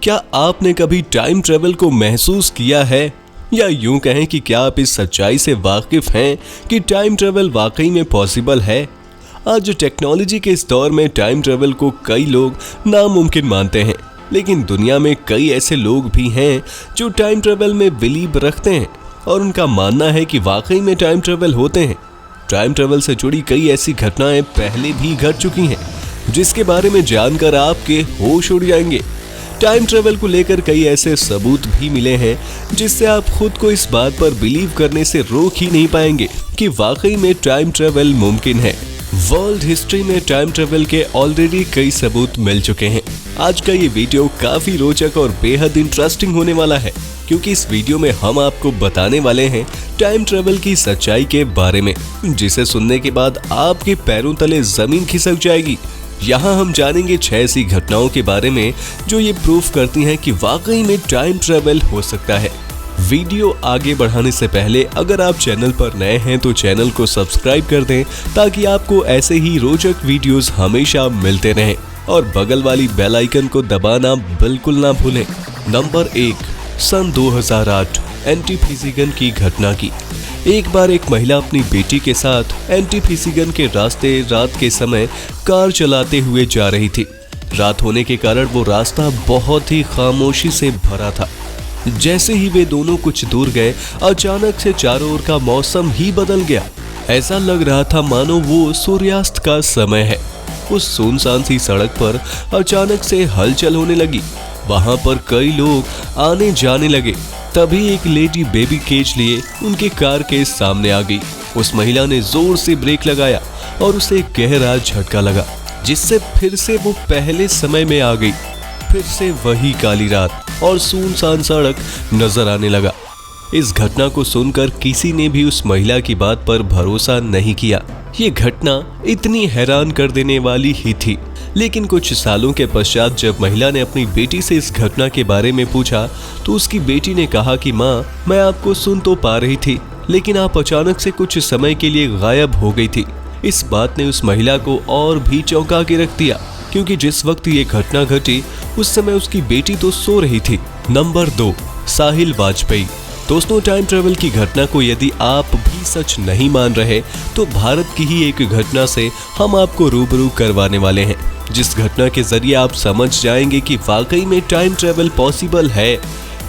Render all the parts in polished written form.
क्या आपने कभी टाइम ट्रेवल को महसूस किया है, या यूं कहें कि क्या आप इस सच्चाई से वाकिफ हैं कि टाइम ट्रेवल वाकई में पॉसिबल है? आज टेक्नोलॉजी के इस दौर में टाइम ट्रेवल को कई लोग नामुमकिन मानते हैं, लेकिन दुनिया में कई ऐसे लोग भी हैं जो टाइम ट्रेवल में बिलीव रखते हैं और उनका मानना है कि वाकई में टाइम ट्रेवल होते हैं। टाइम ट्रेवल से जुड़ी कई ऐसी घटनाएं पहले भी घट चुकी हैं, जिसके बारे में जानकर आपके होश उड़ जाएंगे। टाइम ट्रेवल को लेकर कई ऐसे सबूत भी मिले हैं जिससे आप खुद को इस बात पर बिलीव करने से रोक ही नहीं पाएंगे कि वाकई में टाइम ट्रेवल मुमकिन है। वर्ल्ड हिस्ट्री में टाइम ट्रेवल के ऑलरेडी कई सबूत मिल चुके हैं। आज का ये वीडियो काफी रोचक और बेहद इंटरेस्टिंग होने वाला है, क्योंकि इस वीडियो में हम आपको बताने वाले हैं टाइम ट्रेवल की सच्चाई के बारे में, जिसे सुनने के बाद आपके पैरों तले जमीन खिसक जाएगी। यहाँ हम जानेंगे 6 ऐसी घटनाओं के बारे में जो ये प्रूफ करती हैं कि वाकई में टाइम ट्रेवल हो सकता है। वीडियो आगे बढ़ाने से पहले अगर आप चैनल पर नए हैं तो चैनल को सब्सक्राइब कर दें, ताकि आपको ऐसे ही रोचक वीडियोस हमेशा मिलते रहें, और बगल वाली बेल आइकन को दबाना बिल्कुल ना भूलें। नंबर 1, सन 2008 एंटीफिजिगन की घटना की। एक बार एक महिला अपनी बेटी के साथ एंटीफिजिगन के रास्ते रात के समय कार चलाते हुए जा रही थी। रात होने के कारण वो रास्ता बहुत ही खामोशी से भरा था। जैसे ही वे दोनों कुछ दूर गए, अचानक से चारों ओर का मौसम ही बदल गया। ऐसा लग रहा था मानो वो सूर्यास्त का समय है। उस सुनसान सी सड़क पर अचानक से हलचल होने लगी। वहां पर कई लोग आने जाने लगे। तभी एक लेडी बेबी केज लिए उनके कार के सामने आ गई। उस महिला ने जोर से ब्रेक लगाया और उसे गहरा झटका लगा, जिससे फिर से वो पहले समय में आ गई। फिर से वही काली रात और सुनसान सड़क नजर आने लगा। इस घटना को सुनकर किसी ने भी उस महिला की बात पर भरोसा नहीं किया। ये घटना इतनी हैरान कर देने वाली ही थी। लेकिन कुछ सालों के पश्चात जब महिला ने अपनी बेटी से इस घटना के बारे में पूछा, तो उसकी बेटी ने कहा कि माँ, मैं आपको सुन तो पा रही थी, लेकिन आप अचानक से कुछ समय के लिए गायब हो गई थी। इस बात ने उस महिला को और भी चौंका के रख दिया, क्योंकि जिस वक्त ये घटना घटी उस समय उसकी बेटी तो सो रही थी। नंबर 2, साहिल वाजपेयी। दोस्तों, टाइम ट्रेवल की घटना को यदि आप भी सच नहीं मान रहे, तो भारत की ही एक घटना से हम आपको रूबरू करवाने वाले हैं, जिस घटना के जरिए आप समझ जाएंगे कि वाकई में टाइम ट्रेवल पॉसिबल है।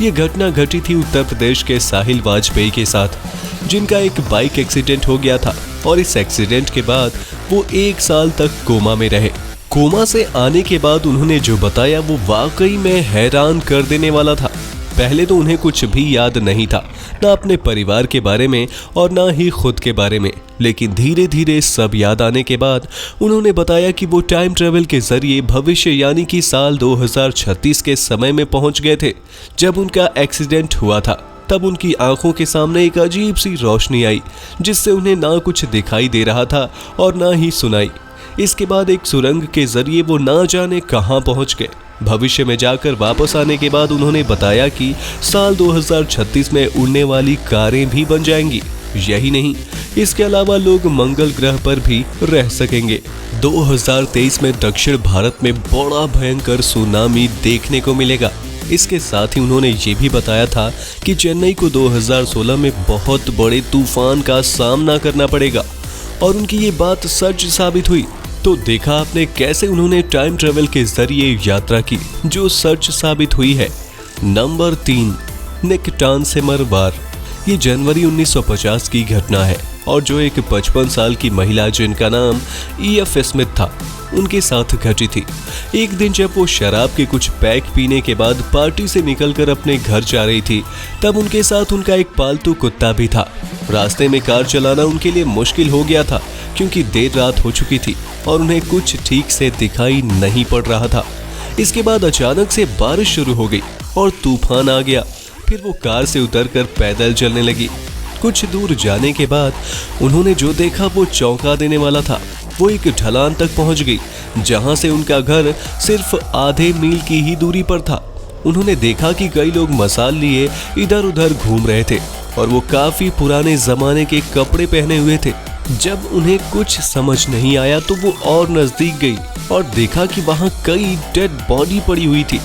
ये घटना घटी थी उत्तर प्रदेश के साहिल वाजपेयी के साथ, जिनका एक बाइक एक्सीडेंट हो गया था, और इस एक्सीडेंट के बाद वो 1 साल तक कोमा में रहे। कोमा से आने के बाद उन्होंने जो बताया वो वाकई में हैरान कर देने वाला था। पहले तो उन्हें कुछ भी याद नहीं था, ना अपने परिवार के बारे में और ना ही खुद के बारे में। लेकिन धीरे धीरे सब याद आने के बाद उन्होंने बताया कि वो टाइम ट्रेवल के जरिए भविष्य यानी कि साल 2036 के समय में पहुंच गए थे, जब उनका एक्सीडेंट हुआ था। तब उनकी आंखों के सामने एक अजीब सी रोशनी आई, जिससे उन्हें ना कुछ दिखाई दे रहा था और ना ही सुनाई। इसके बाद एक सुरंग के जरिए वो ना जाने कहां पहुंच गए। भविष्य में जाकर वापस आने के बाद उन्होंने बताया कि साल 2036 में उड़ने वाली कारें भी बन जाएंगी। यही नहीं, इसके अलावा लोग मंगल ग्रह पर भी रह सकेंगे। 2023 में दक्षिण भारत में बड़ा भयंकर सुनामी देखने को मिलेगा। इसके साथ ही उन्होंने ये भी बताया था कि चेन्नई को 2016 में बहुत बड़े तूफान का सामना करना पड़ेगा, और उनकी ये बात सच साबित हुई। तो देखा आपने कैसे उन्होंने टाइम ट्रेवल के जरिए यात्रा की, जो सच साबित हुई है। नंबर 3, निक टांसेमर वार। ये जनवरी 1950 की घटना है, और जो एक 55 साल की महिला जिनका नाम EF स्मिथ था, उनके साथ घटी थी। एक दिन जब वो शराब के कुछ पैक पीने के बाद पार्टी से निकलकर अपने घर जा रही थी, तब उनके साथ उनका एक पालतू कुत्ता भी था। रास्ते में कार चलाना उनके लिए मुश्किल हो गया था, क्योंकि देर रात हो चुकी थी और उन्हें कुछ ठीक से दिखाई नहीं पड़ रहा था। इसके बाद अचानक से बारिश शुरू हो गई और तूफान आ गया। फिर वो कार से उतरकर पैदल चलने लगी। कुछ दूर जाने के बाद उन्होंने जो देखा वो चौंका देने वाला था। वो एक ढलान तक पहुंच गई, जहां से उनका घर सिर्फ आधे मील की ही दूरी पर था। उन्होंने देखा कि कई लोग मसाल लिए इधर उधर घूम रहे थे, और वो काफी पुराने जमाने के कपड़े पहने हुए थे। जब उन्हें कुछ समझ नहीं आया तो वो और नजदीक गई और देखा कि वहां कई डेड बॉडी पड़ी हुई थी।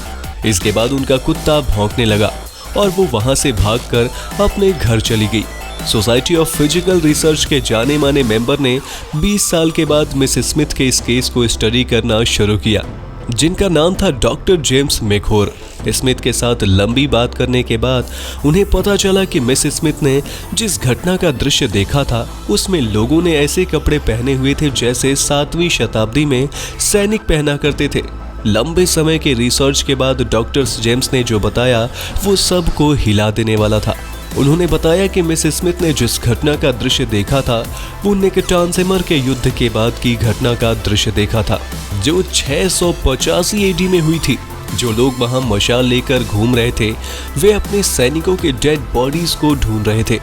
इसके बाद उनका कुत्ता भौंकने लगा और वो वहां से भागकर अपने घर चली गई। सोसाइटी ऑफ फिजिकल रिसर्च के जाने माने मेंबर ने 20 साल के बाद मिसेस स्मिथ के इस केस को स्टडी करना शुरू किया, जिनका नाम था डॉक्टर जेम्स मैकहोर। स्मिथ के साथ लंबी बात करने के बाद उन्हें पता चला कि मिसेस स्मिथ ने जिस घटना का दृश्य देखा था उसमें लोगों ने ऐसे कपड़े पहने हुए थे जैसे 7वीं शताब्दी में सैनिक पहना करते थे। लंबे समय के रिसर्च के बाद डॉक्टर जेम्स ने जो बताया वो सबको हिला देने वाला था। उन्होंने बताया कि मिसेस स्मिथ ने जिस घटना का दृश्य देखा था वो नेकटानसेमर के युद्ध के बाद की घटना का दृश्य देखा था, जो 685 एडी में हुई थी। जो लोग वहां मशाल लेकर घूम रहे थे वे अपने सैनिकों के डेड बॉडीज को ढूंढ रहे थे।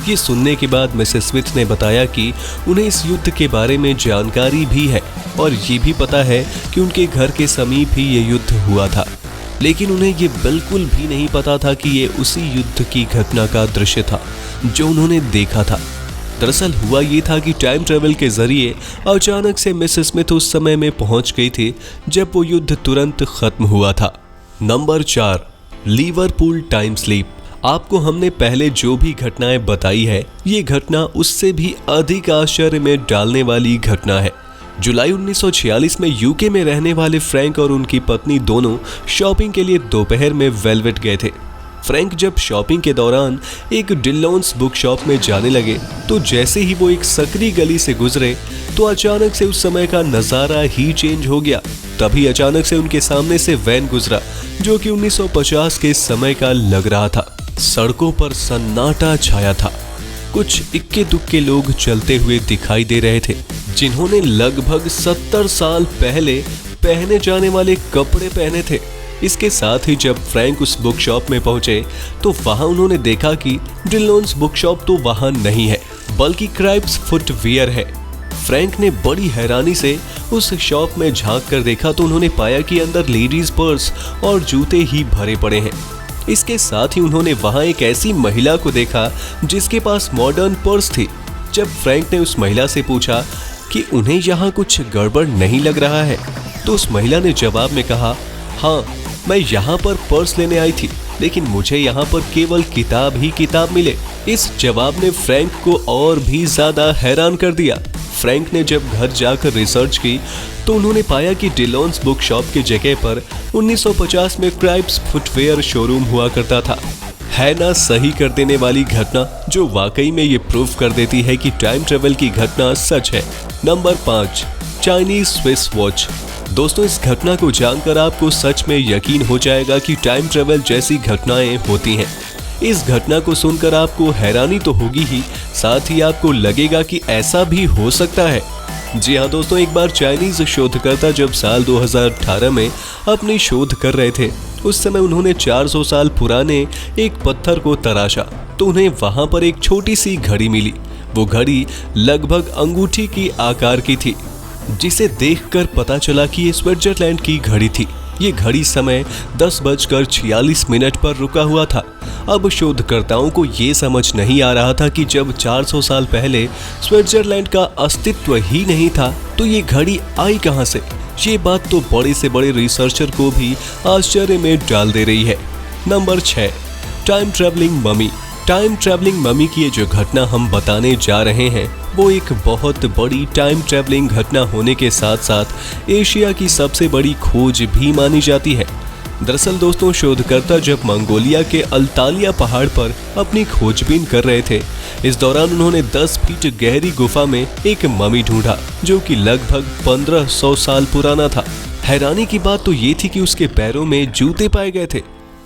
ये सुनने के बाद मिसेस स्मिथ ने बताया कि उन्हें इस युद्ध के बारे में जानकारी भी है और ये भी पता है कि उनके घर के समीप ही ये युद्ध हुआ था, लेकिन उन्हें ये बिल्कुल भी नहीं पता था कि ये उसी युद्ध की घटना का दृश्य था जो उन्होंने देखा था। दरअसल हुआ ये था कि टाइम ट्रेवल के जरिए अचानक से मिसेस स्मिथ उस समय में पहुंच गई थी जब वो युद्ध तुरंत खत्म हुआ था। Number 4, Liverpool time sleep. आपको हमने पहले जो भी घटनाएं बताई है ये घटना उससे भी अधिक आश्चर्य में डालने वाली घटना है। जुलाई 1946 में यूके में रहने वाले फ्रैंक और उनकी पत्नी दोनों शॉपिंग के लिए दोपहर में वेलवेट गए थे। फ्रैंक जब शॉपिंग के दौरान एक डिलोन्स बुक शॉप में जाने लगे तो जैसे ही वो एक सकरी गली से गुजरे तो अचानक से उस समय का नजारा ही चेंज हो गया। तभी अचानक से उनके सामने से वैन गुजरा जो कि 1950 के समय का लग रहा था। सड़कों पर सन्नाटा छाया था। कुछ इक्के दुक्के लोग चलते हुए दिखाई दे रहे थे जिन्होंने लगभग 70 साल पहले पहने जाने वाले कपड़े पहने थे। इसके साथ ही जब फ्रैंक उस बुक शॉप में पहुंचे तो वहां उन्होंने देखा कि डिलोन्स बुक शॉप तो वहां नहीं है बल्कि क्राइप्स फुटवियर है। फ्रैंक ने बड़ी हैरानी से उस शॉप में झांक कर देखा तो उन्होंने पाया कि अंदर लेडीज पर्स और जूते ही भरे पड़े हैं। इसके साथ ही उन्होंने वहां एक ऐसी महिला को देखा जिसके पास मॉडर्न पर्स थी। जब फ्रैंक ने उस महिला से पूछा कि उन्हें यहाँ कुछ गड़बड़ नहीं लग रहा है तो उस महिला ने जवाब में कहा, हाँ मैं यहाँ पर पर्स लेने आई थी लेकिन मुझे यहाँ पर केवल किताब ही किताब मिले। इस जवाब ने फ्रैंक को और भी ज्यादा हैरान कर दिया। फ्रैंक ने जब घर जाकर रिसर्च की तो उन्होंने पाया कि डिलोन्स बुक शॉप की जगह पर 1950 में क्राइप्स फुटवेयर शोरूम हुआ करता था। है ना सही कर देने वाली घटना जो वाकई में ये प्रूव कर देती है कि टाइम ट्रेवल की घटना सच है। Number 5, Chinese Swiss watch. दोस्तों इस घटना को जानकर आपको सच में यकीन हो जाएगा कि टाइम ट्रेवल जैसी घटनाएं होती हैं। इस घटना को सुनकर आपको हैरानी तो होगी ही, साथ ही आपको लगेगा कि ऐसा भी हो सकता है। जी हाँ दोस्तों, एक बार चाइनीज शोधकर्ता जब साल 2018 में अपनी शोध कर रहे थे उस समय उन्होंने 400 साल पुराने एक पत्थर को तराशा तो उन्हें वहां पर एक छोटी सी घड़ी मिली। वो घड़ी लगभग अंगूठी की आकार की थी जिसे देखकर पता चला कि ये स्विट्जरलैंड की घड़ी थी। ये घड़ी समय 10:46 पर रुका हुआ था। अब शोधकर्ताओं को ये समझ नहीं आ रहा था कि जब 400 साल पहले स्विट्जरलैंड का अस्तित्व ही नहीं था तो ये घड़ी आई कहां से। ये बात तो बड़े से बड़े रिसर्चर को भी आश्चर्य में डाल दे रही है। Number 6, time travelling mummy. Time travelling mummy की ये जो घटना हम बताने जा रहे हैं वो एक बहुत बड़ी टाइम ट्रैवलिंग घटना होने के साथ साथ एशिया की सबसे बड़ी खोज भी मानी जाती है। दरअसल दोस्तों शोधकर्ता जब मंगोलिया के अल्तालिया पहाड़ पर अपनी खोजबीन कर रहे थे इस दौरान उन्होंने 10 फीट गहरी गुफा में एक ममी ढूंढा जो कि लगभग 1500 साल पुराना था। हैरानी की बात तो ये थी कि उसके पैरों में जूते पाए गए थे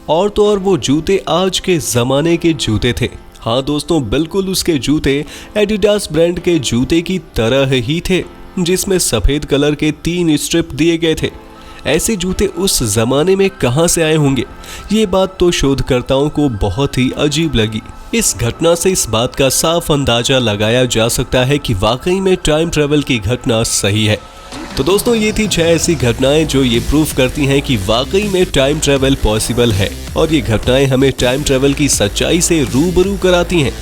और तो और वो जूते आज के जमाने के जूते थे। हाँ दोस्तों, बिल्कुल उसके जूते एडिडास ब्रांड के जूते की तरह ही थे जिसमें सफेद कलर के 3 स्ट्रिप दिए गए थे। ऐसे जूते उस जमाने में कहां से आए होंगे, ये बात तो शोधकर्ताओं को बहुत ही अजीब लगी। इस घटना से इस बात का साफ अंदाजा लगाया जा सकता है कि वाकई में टाइम ट्रेवल की घटना सही है। तो दोस्तों ये थी 6 ऐसी घटनाएं जो ये प्रूफ करती हैं कि वाकई में टाइम ट्रेवल पॉसिबल है और ये घटनाएं हमें टाइम ट्रेवल की सच्चाई से रूबरू कराती हैं।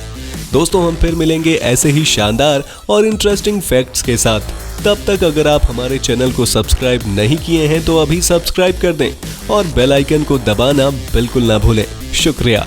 दोस्तों हम फिर मिलेंगे ऐसे ही शानदार और इंटरेस्टिंग फैक्ट्स के साथ। तब तक अगर आप हमारे चैनल को सब्सक्राइब नहीं किए हैं तो अभी सब्सक्राइब कर दें और बेल आइकन को दबाना बिल्कुल ना भूलें। शुक्रिया।